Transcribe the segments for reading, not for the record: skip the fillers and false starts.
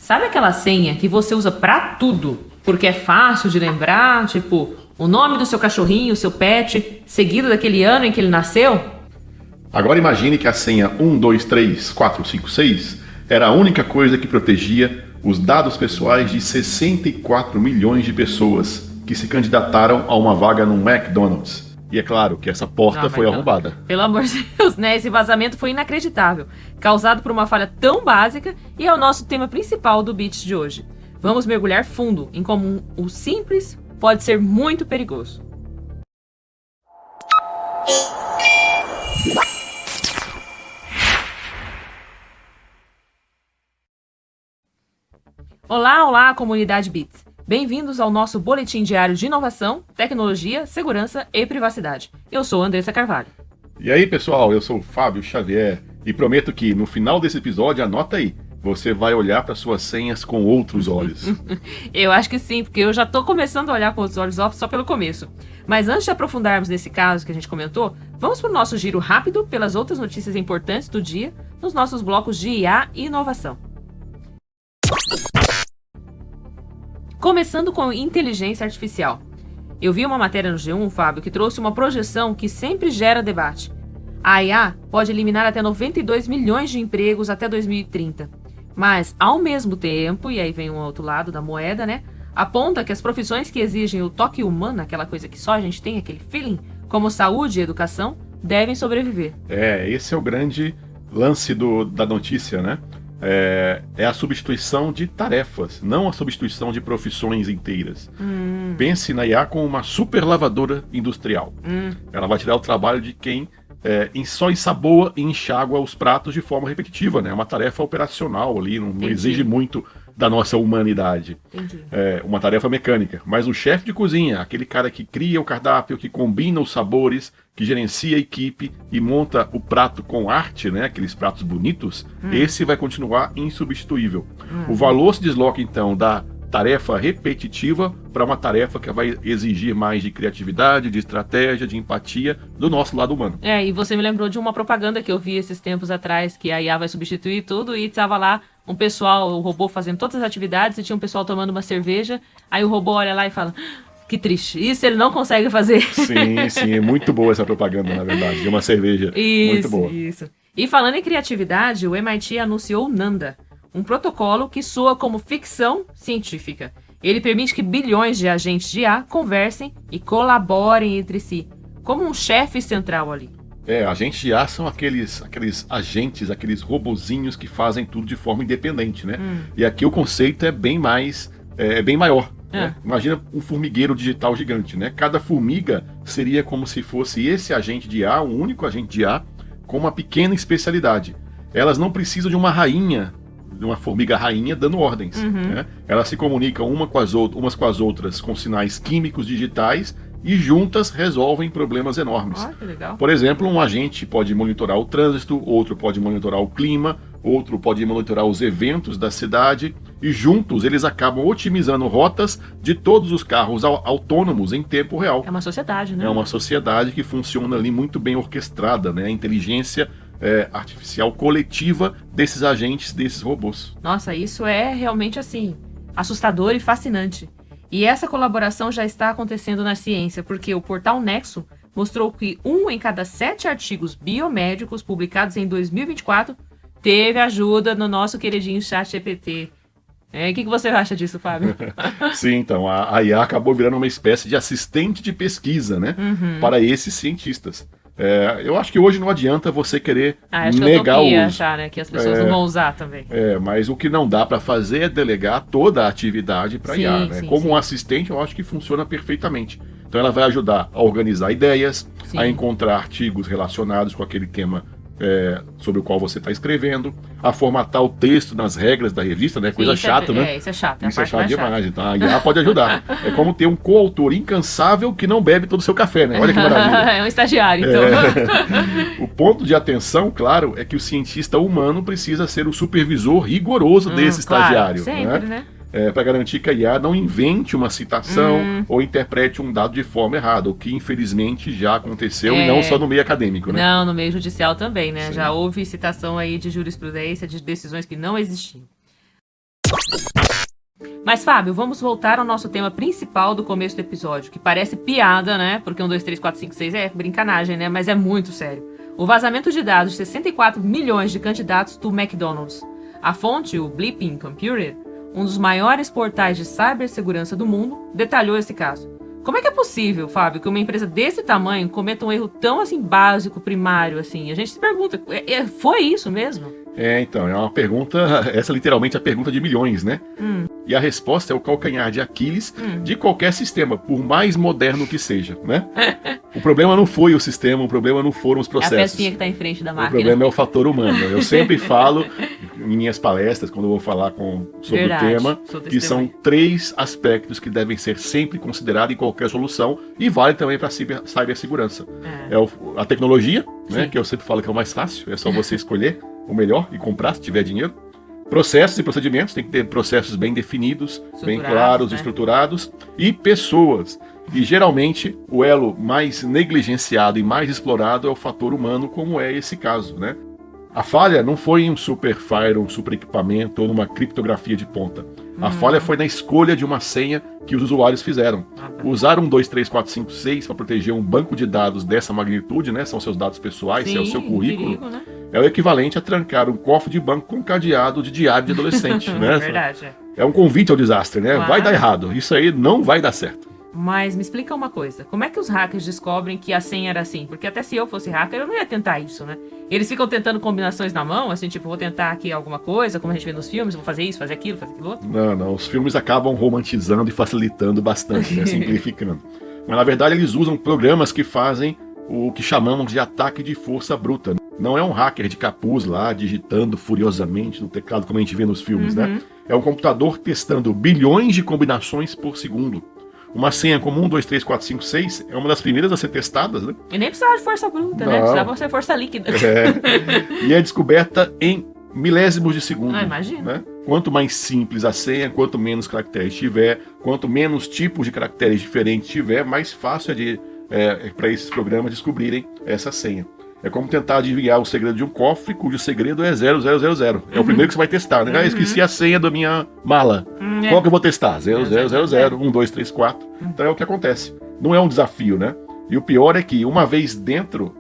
Sabe aquela senha que você usa pra tudo? Porque é fácil de lembrar, tipo, o nome do seu cachorrinho, o seu pet, seguido daquele ano em que ele nasceu? Agora imagine que a senha 123456 era a única coisa que protegia os dados pessoais de 64 milhões de pessoas que se candidataram a uma vaga no McDonald's. E é claro que essa porta foi arrombada. Pelo amor de Deus, né? Esse vazamento foi inacreditável, causado por uma falha tão básica e é o nosso tema principal do Bits de hoje. Vamos mergulhar fundo em como o simples pode ser muito perigoso. Olá, olá, comunidade Bits. Bem-vindos ao nosso boletim diário de inovação, tecnologia, segurança e privacidade. Eu sou Andressa Carvalho. E aí, pessoal, eu sou o Fábio Xavier e prometo que no final desse episódio, anota aí, você vai olhar para suas senhas com outros olhos. Eu acho que sim, porque eu já tô começando a olhar com outros olhos só pelo começo. Mas antes de aprofundarmos nesse caso que a gente comentou, vamos para o nosso giro rápido pelas outras notícias importantes do dia nos nossos blocos de IA e inovação. Começando com inteligência artificial. Eu vi uma matéria no G1, Fábio, que trouxe uma projeção que sempre gera debate. A IA pode eliminar até 92 milhões de empregos até 2030. Mas, ao mesmo tempo, e aí vem um outro lado da moeda, né? Aponta que as profissões que exigem o toque humano, aquela coisa que só a gente tem, aquele feeling, como saúde e educação, devem sobreviver. Esse é o grande lance da notícia, né? É a substituição de tarefas, não a substituição de profissões inteiras. Pense na IA como uma super lavadora industrial. Ela vai tirar o trabalho de quem só ensaboa e enxágua os pratos de forma repetitiva, né? É uma tarefa operacional ali, não exige muito da nossa humanidade. É uma tarefa mecânica. Mas o chefe de cozinha, aquele cara que cria o cardápio, que combina os sabores, que gerencia a equipe e monta o prato com arte, né? Aqueles pratos bonitos, esse vai continuar insubstituível. O valor se desloca, então, da tarefa repetitiva para uma tarefa que vai exigir mais de criatividade, de estratégia, de empatia do nosso lado humano. E você me lembrou de uma propaganda que eu vi esses tempos atrás, que a IA vai substituir tudo e estava lá um pessoal, o robô fazendo todas as atividades e tinha um pessoal tomando uma cerveja, aí o robô olha lá e fala: que triste, isso ele não consegue fazer. Sim, é muito boa essa propaganda, na verdade, de uma cerveja. Muito boa. Isso. E falando em criatividade, o MIT anunciou o Nanda, um protocolo que soa como ficção científica. Ele permite que bilhões de agentes de IA conversem e colaborem entre si, como um chefe central ali. Agentes de IA são aqueles agentes, aqueles robozinhos que fazem tudo de forma independente, né? E aqui o conceito é bem maior. Né? Imagina um formigueiro digital gigante, né? Cada formiga seria como se fosse esse agente de IA, um único agente de IA, com uma pequena especialidade. Elas não precisam de uma rainha, de uma formiga rainha dando ordens. Né? Elas se comunicam umas com as outras com sinais químicos digitais e juntas resolvem problemas enormes. Que legal. Por exemplo, um agente pode monitorar o trânsito, outro pode monitorar o clima, outro pode monitorar os eventos da cidade e juntos eles acabam otimizando rotas de todos os carros autônomos em tempo real. É uma sociedade, né? É uma sociedade que funciona ali muito bem orquestrada, né? A inteligência artificial coletiva desses agentes, desses robôs. Nossa, isso é realmente assim, assustador e fascinante. E essa colaboração já está acontecendo na ciência, porque o portal Nexo mostrou que 1 em cada 7 artigos biomédicos publicados em 2024 teve ajuda no nosso queridinho ChatGPT. O que você acha disso, Fábio? Sim, então, a IA acabou virando uma espécie de assistente de pesquisa, né, para esses cientistas. Eu acho que hoje não adianta você querer negar achar, né, que as pessoas não vão usar também. Mas o que não dá para fazer é delegar toda a atividade para a IA. Né? Como um assistente, eu acho que funciona perfeitamente. Então ela vai ajudar a organizar ideias, a encontrar artigos relacionados com aquele tema sobre o qual você está escrevendo, a formatar o texto nas regras da revista, né? Coisa chata, né? Isso é chato. Isso é chato demais. Então a IA pode ajudar. É como ter um coautor incansável que não bebe todo o seu café, né? Olha que maravilha. É um estagiário, então. O ponto de atenção, claro, é que o cientista humano precisa ser o supervisor rigoroso desse estagiário. Sempre, né? Para garantir que a IA não invente uma citação ou interprete um dado de forma errada, o que infelizmente já aconteceu e não só no meio acadêmico, né? Não, no meio judicial também, né? Sim. Já houve citação aí de jurisprudência, de decisões que não existiam. Mas, Fábio, vamos voltar ao nosso tema principal do começo do episódio, que parece piada, né? Porque 1, 2, 3, 4, 5, 6 é brincanagem, né? Mas é muito sério. O vazamento de dados de 64 milhões de candidatos do McDonald's. A fonte, o Bleeping Computer, um dos maiores portais de cibersegurança do mundo, detalhou esse caso. Como é que é possível, Fábio, que uma empresa desse tamanho cometa um erro tão, assim, básico, primário, assim? A gente se pergunta, foi isso mesmo? Então, é uma pergunta, essa literalmente é a pergunta de milhões, né? E a resposta é o calcanhar de Aquiles de qualquer sistema, por mais moderno que seja, né? O problema não foi o sistema, o problema não foram os processos. É a pecinha que está em frente da máquina. O problema é o fator humano. Eu sempre falo em minhas palestras, quando eu vou falar sobre o tema, que são 3 aspectos que devem ser sempre considerados em qualquer solução e vale também para a cibersegurança. A tecnologia, né, que eu sempre falo que é o mais fácil, é só você escolher o melhor e comprar se tiver dinheiro. Processos e procedimentos, tem que ter processos bem definidos, bem claros, estruturados, e pessoas. E geralmente o elo mais negligenciado e mais explorado é o fator humano, como é esse caso, né? A falha não foi em um super firewall, um super equipamento ou numa criptografia de ponta. A falha foi na escolha de uma senha que os usuários fizeram. Usar 1, 2, 3, 4, 5, 6 para proteger um banco de dados dessa magnitude, né? São seus dados pessoais, é o seu currículo. Perigo, né? É o equivalente a trancar um cofre de banco com cadeado de diário de adolescente, né? Verdade. É um convite ao desastre, né? Claro. Vai dar errado. Isso aí não vai dar certo. Mas me explica uma coisa, como é que os hackers descobrem que a senha era assim? Porque até se eu fosse hacker, eu não ia tentar isso, né? Eles ficam tentando combinações na mão, assim, tipo, vou tentar aqui alguma coisa, como a gente vê nos filmes, vou fazer isso, fazer aquilo outro. Não. Os filmes acabam romantizando e facilitando bastante, né? Simplificando. Mas na verdade eles usam programas que fazem o que chamamos de ataque de força bruta. Não é um hacker de capuz lá, digitando furiosamente no teclado, como a gente vê nos filmes, né? É um computador testando bilhões de combinações por segundo. Uma senha como 1, 2, 3, 4, 5, 6 é uma das primeiras a ser testadas, né? E nem precisava de força bruta, né? Precisava ser força líquida. E é descoberta em milésimos de segundo. Imagina. Né? Quanto mais simples a senha, quanto menos caracteres tiver, quanto menos tipos de caracteres diferentes tiver, mais fácil é para esses programas descobrirem essa senha. É como tentar adivinhar o segredo de um cofre cujo segredo é 0000. É o primeiro que você vai testar, né? Esqueci a senha da minha mala. Qual que eu vou testar? 0000, 1, 2, 3, 4. Então é o que acontece. Não é um desafio, né? E o pior é que, uma vez dentro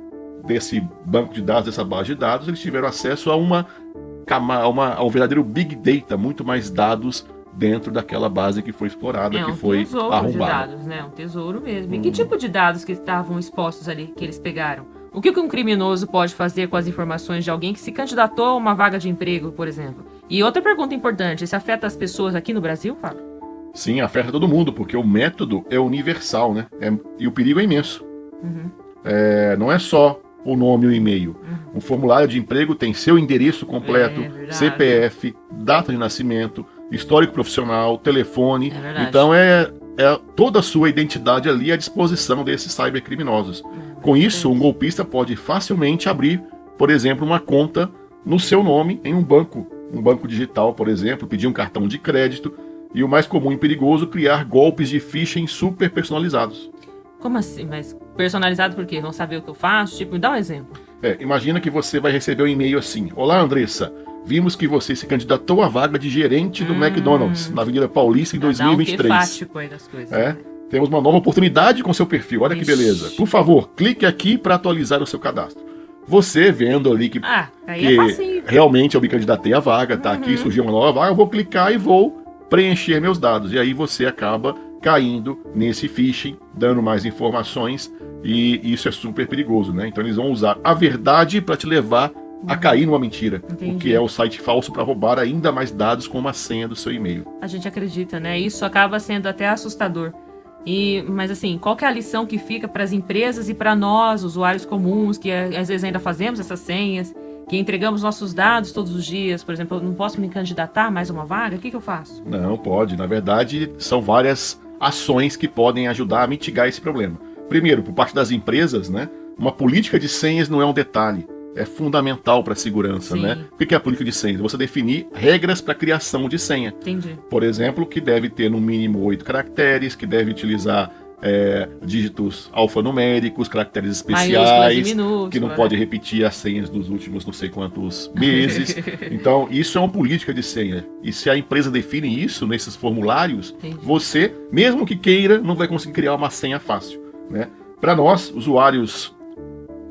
desse banco de dados, dessa base de dados, eles tiveram acesso ao verdadeiro Big Data, muito mais dados dentro daquela base que foi explorada, que foi arrombada. De dados, né? Um tesouro mesmo. E que tipo de dados que estavam expostos ali, que eles pegaram? O que um criminoso pode fazer com as informações de alguém que se candidatou a uma vaga de emprego, por exemplo? E outra pergunta importante, isso afeta as pessoas aqui no Brasil, Fábio? Sim, afeta todo mundo, porque o método é universal, né? E o perigo é imenso. Não é só o nome e o e-mail. O formulário de emprego tem seu endereço completo, CPF, data de nascimento, histórico profissional, telefone. Então toda a sua identidade ali à disposição desses cybercriminosos. Com isso, um golpista pode facilmente abrir, por exemplo, uma conta no seu nome em um banco digital, por exemplo, pedir um cartão de crédito e, o mais comum e perigoso, criar golpes de phishing super personalizados. Como assim? Mas personalizado por quê? Vão saber o que eu faço? Tipo, me dá um exemplo. Imagina que você vai receber um e-mail assim: Olá, Andressa, vimos que você se candidatou à vaga de gerente do McDonald's na Avenida Paulista em 2023. Dá um quefático aí das coisas. Temos uma nova oportunidade com seu perfil, olha que beleza. Por favor, clique aqui para atualizar o seu cadastro. Você vendo ali que realmente eu me candidatei à vaga, tá aqui, surgiu uma nova vaga, eu vou clicar e vou preencher meus dados. E aí você acaba caindo nesse phishing, dando mais informações, e isso é super perigoso, né? Então eles vão usar a verdade para te levar a cair numa mentira. Entendi. O que é o site falso para roubar ainda mais dados com uma senha do seu e-mail. A gente acredita, né? Isso acaba sendo até assustador. Mas assim, qual que é a lição que fica para as empresas e para nós, usuários comuns, que às vezes ainda fazemos essas senhas, que entregamos nossos dados todos os dias? Por exemplo, eu não posso me candidatar a mais uma vaga? O que eu faço? Não pode. Na verdade, são várias ações que podem ajudar a mitigar esse problema. Primeiro, por parte das empresas, né? Uma política de senhas não é um detalhe. É fundamental para a segurança, né? O que é a política de senhas? Você definir regras para a criação de senha. Entendi. Por exemplo, que deve ter no mínimo 8 caracteres, que deve utilizar dígitos alfanuméricos, caracteres Maiúsculas e especiais, minúsculas, que não pode repetir as senhas dos últimos não sei quantos meses. Então, isso é uma política de senha. E se a empresa define isso nesses formulários, Entendi. você, mesmo que queira, não vai conseguir criar uma senha fácil, né? Para nós, usuários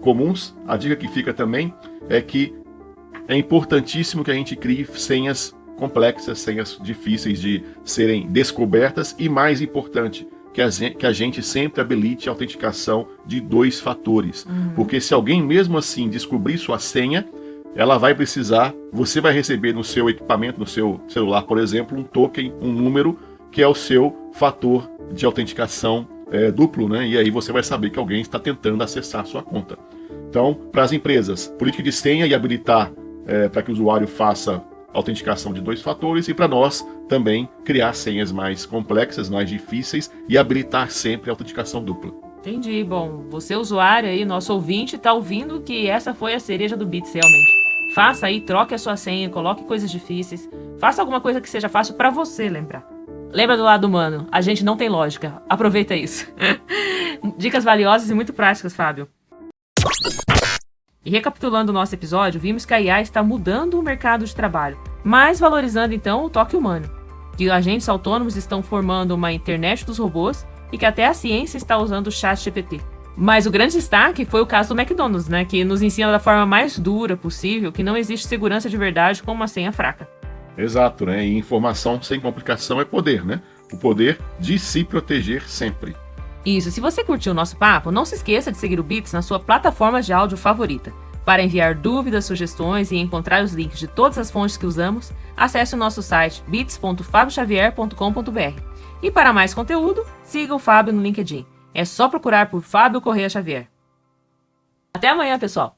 comuns, a dica que fica também é que é importantíssimo que a gente crie senhas complexas, senhas difíceis de serem descobertas e, mais importante, que a gente sempre habilite a autenticação de 2 fatores. Porque se alguém mesmo assim descobrir sua senha, ela vai precisar, você vai receber no seu equipamento, no seu celular, por exemplo, um token, um número, que é o seu fator de autenticação duplo, né? E aí você vai saber que alguém está tentando acessar a sua conta. Então, para as empresas, política de senha e habilitar para que o usuário faça autenticação de 2 fatores, e para nós também criar senhas mais complexas, mais difíceis e habilitar sempre a autenticação dupla. Entendi. Bom, você usuário aí, nosso ouvinte, tá ouvindo que essa foi a cereja do Bits, realmente. Faça aí, troque a sua senha, coloque coisas difíceis, faça alguma coisa que seja fácil para você lembrar. Lembra do lado humano, a gente não tem lógica, aproveita isso. Dicas valiosas e muito práticas, Fábio. E recapitulando o nosso episódio, vimos que a IA está mudando o mercado de trabalho, mas valorizando então o toque humano. Que agentes autônomos estão formando uma internet dos robôs e que até a ciência está usando o ChatGPT. Mas o grande destaque foi o caso do McDonald's, né, que nos ensina da forma mais dura possível que não existe segurança de verdade com uma senha fraca. Exato, né? E informação sem complicação é poder, né? O poder de se proteger sempre. Isso, se você curtiu o nosso papo, não se esqueça de seguir o Bits na sua plataforma de áudio favorita. Para enviar dúvidas, sugestões e encontrar os links de todas as fontes que usamos, acesse o nosso site bits.fabioxavier.com.br. E para mais conteúdo, siga o Fábio no LinkedIn. É só procurar por Fábio Correia Xavier. Até amanhã, pessoal!